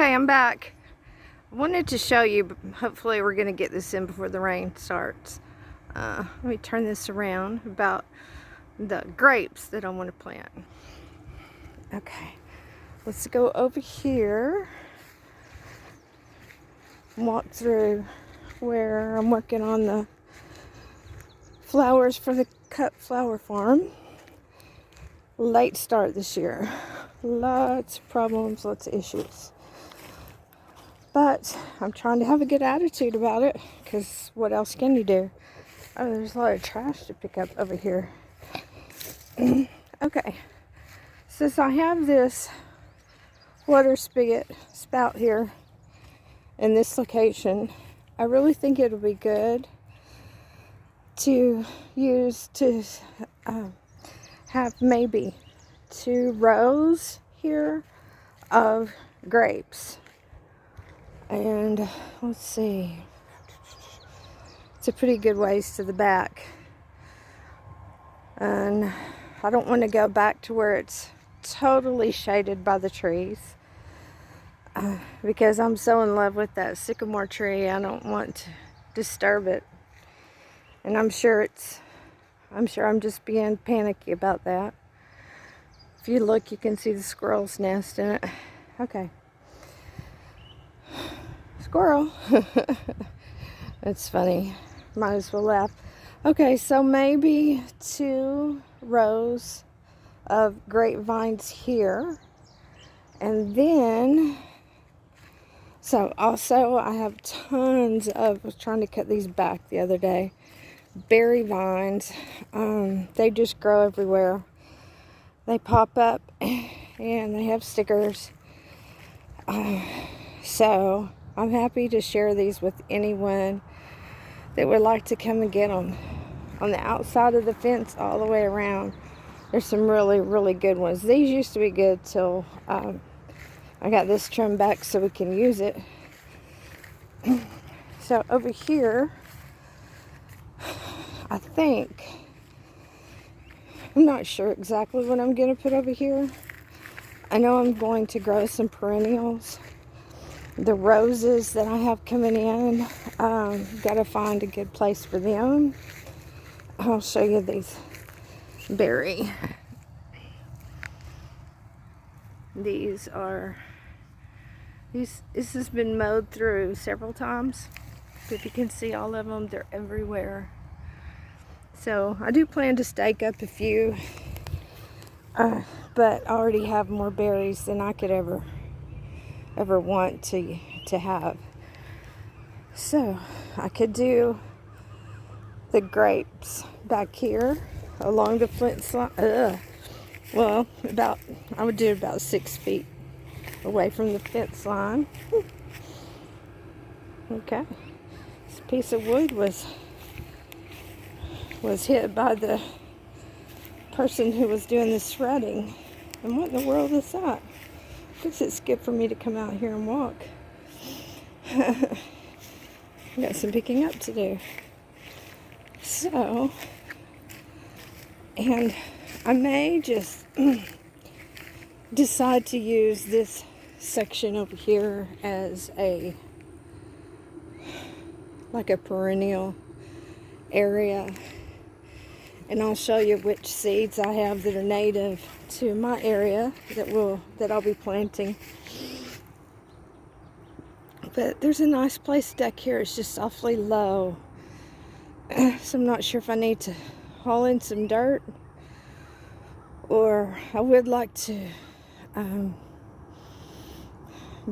Okay, I'm back. I wanted to show you, but hopefully we're going to get this in before the rain starts. Let me turn this around about the grapes that I want to plant. Okay, let's go over here and walk through where I'm working on the flowers for the cut flower farm. Late start this year. Lots of problems, lots of issues. But I'm trying to have a good attitude about it, because what else can you do? Oh, there's a lot of trash to pick up over here. Okay, since I have this water spigot spout here in this location, I really think it'll be good to use to have maybe 2 rows here of grapes. And let's see, it's a pretty good ways to the back, and I don't want to go back to where it's totally shaded by the trees, because I'm so in love with that sycamore tree. I don't want to disturb it, and I'm sure I'm just being panicky about that. If you look, you can see the squirrel's nest in it. Okay. Squirrel. That's funny. Might as well laugh. Okay, so maybe 2 rows of grapevines here. And then, so also I have tons of, I was trying to cut these back the other day, berry vines. They just grow everywhere. They pop up and they have stickers. So I'm happy to share these with anyone that would like to come and get them. On the outside of the fence all the way around, there's some really, really good ones. These used to be good till I got this trimmed back so we can use it. So over here, I think, I'm not sure exactly what I'm going to put over here. I know I'm going to grow some perennials. The roses that I have coming in, gotta find a good place for them. I'll show you these berry. This has been mowed through several times. If you can see all of them, they're everywhere. So I do plan to stake up a few, but I already have more berries than I could ever want to have. So I could do the grapes back here along the fence line. Well, I would do about 6 feet away from the fence line. Okay, this piece of wood was hit by the person who was doing the shredding. And what in the world is that? I guess it's good for me to come out here and walk. I got some picking up to do. So, and I may just decide to use this section over here as like a perennial area. And I'll show you which seeds I have that are native to my area that I'll be planting. But there's a nice place back here. It's just awfully low. So I'm not sure if I need to haul in some dirt, or I would like to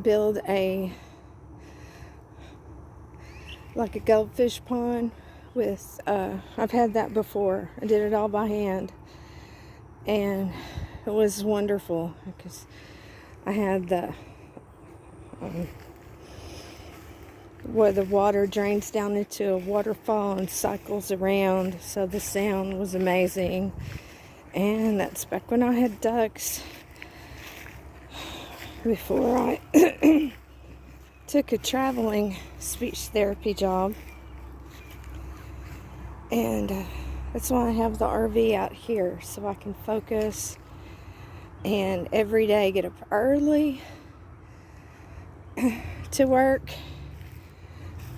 build like a goldfish pond with, I've had that before. I did it all by hand, and it was wonderful because I had the where the water drains down into a waterfall and cycles around, so the sound was amazing. And that's back when I had ducks, before I took a traveling speech therapy job. And that's why I have the RV out here, so I can focus and every day get up early to work.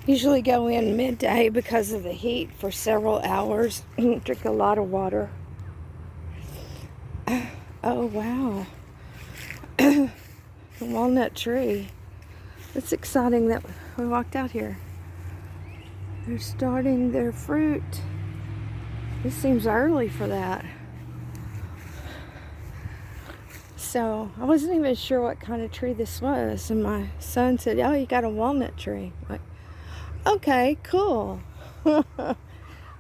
Usually go in midday because of the heat for several hours. Drink a lot of water. Oh, wow. A walnut tree. It's exciting that we walked out here. They're starting their fruit. This seems early for that. So I wasn't even sure what kind of tree this was, and my son said, "Oh, you got a walnut tree." I'm like, okay, cool. I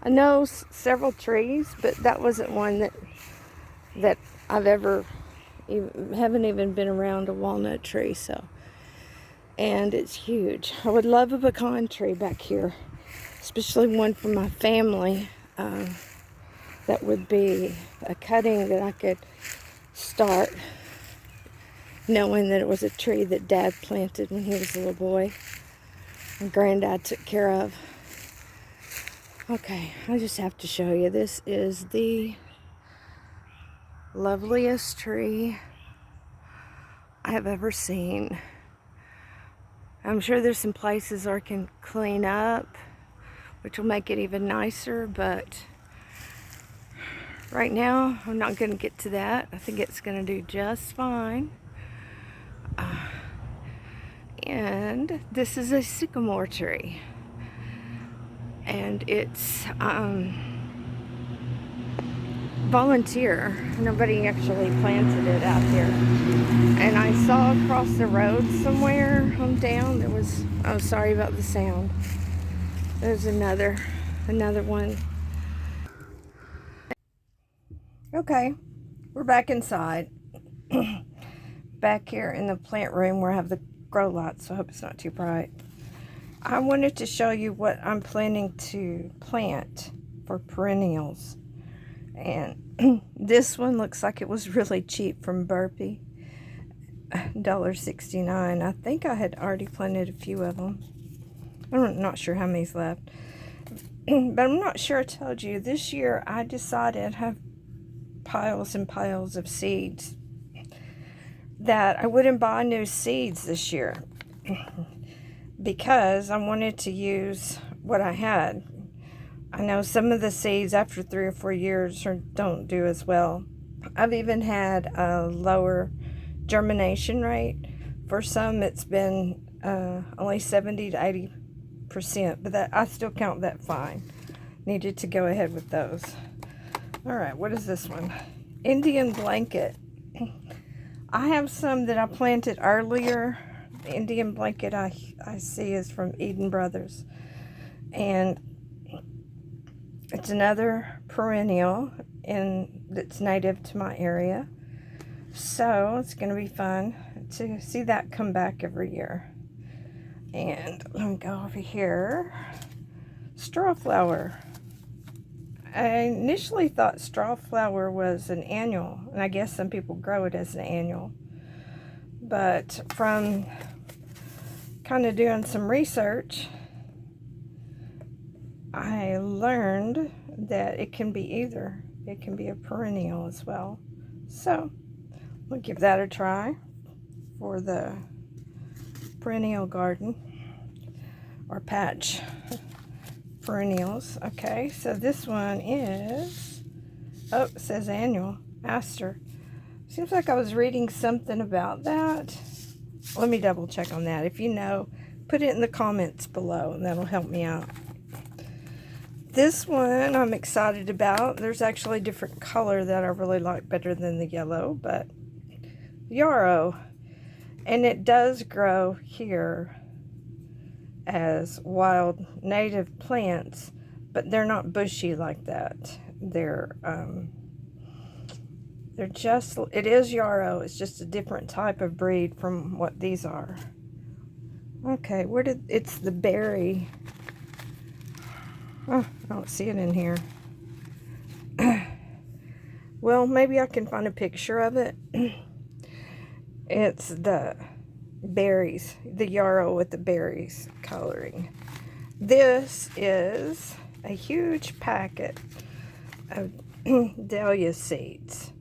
know several trees, but that wasn't one that I've ever haven't even been around a walnut tree. So, and it's huge. I would love a pecan tree back here, especially one for my family. That would be a cutting that I could start, knowing that it was a tree that Dad planted when he was a little boy and Granddad took care of. Okay, I just have to show you. This is the loveliest tree I have ever seen. I'm sure there's some places I can clean up, which will make it even nicer, but right now I'm not going to get to that. I think it's going to do just fine. And this is a sycamore tree, and it's volunteer. Nobody actually planted it out here. And I saw across the road somewhere on down there was, oh, sorry about the sound. There's another one. Okay, we're back inside. Back here in the plant room where I have the grow lights, so I hope it's not too bright. I wanted to show you what I'm planning to plant for perennials. And this one looks like it was really cheap from Burpee. $1.69. I think I had already planted a few of them. I'm not sure how many's left. But I'm not sure I told you. This year I decided to have piles and piles of seeds, that I wouldn't buy new seeds this year because I wanted to use what I had. I know some of the seeds after 3 or 4 years don't do as well. I've even had a lower germination rate. For some it's been only 70 to 80%, but that I still count that fine. Needed to go ahead with those. Alright, what is this one? Indian blanket. I have some that I planted earlier. The Indian blanket I see is from Eden Brothers. And it's another perennial that's native to my area. So it's going to be fun to see that come back every year. And let me go over here. Strawflower. I initially thought strawflower was an annual, and I guess some people grow it as an annual. But from kind of doing some research, I learned that it can be either. It can be a perennial as well. So we'll give that a try for the perennial garden or patch. Perennials. Okay, so this one is, oh, it says annual, aster. Seems like I was reading something about that. Let me double check on that. If you know, put it in the comments below and that'll help me out. This one I'm excited about. There's actually a different color that I really like better than the yellow, but yarrow. And it does grow here as wild native plants, but they're not bushy like that. They're just, it is yarrow, it's just a different type of breed from what these are. Okay, it's the berry. Oh, I don't see it in here. Well, maybe I can find a picture of it. It's the berries, the yarrow with the berries coloring. This is a huge packet of dahlia seeds.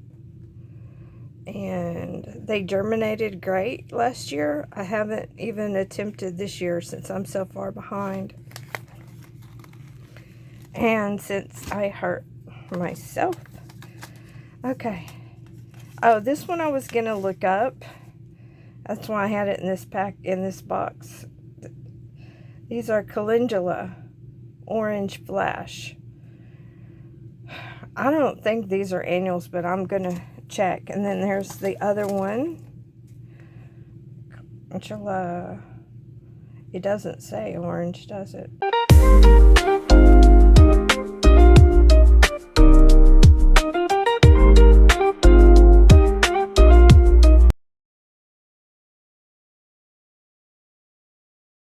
and they germinated great last year. I haven't even attempted this year since I'm so far behind. And since I hurt myself. Okay. Oh, this one I was going to look up. That's why I had it in this pack, in this box. These are calendula orange flash. I don't think these are annuals, but I'm going to check. And then there's the other one. Calendula. It doesn't say orange, does it?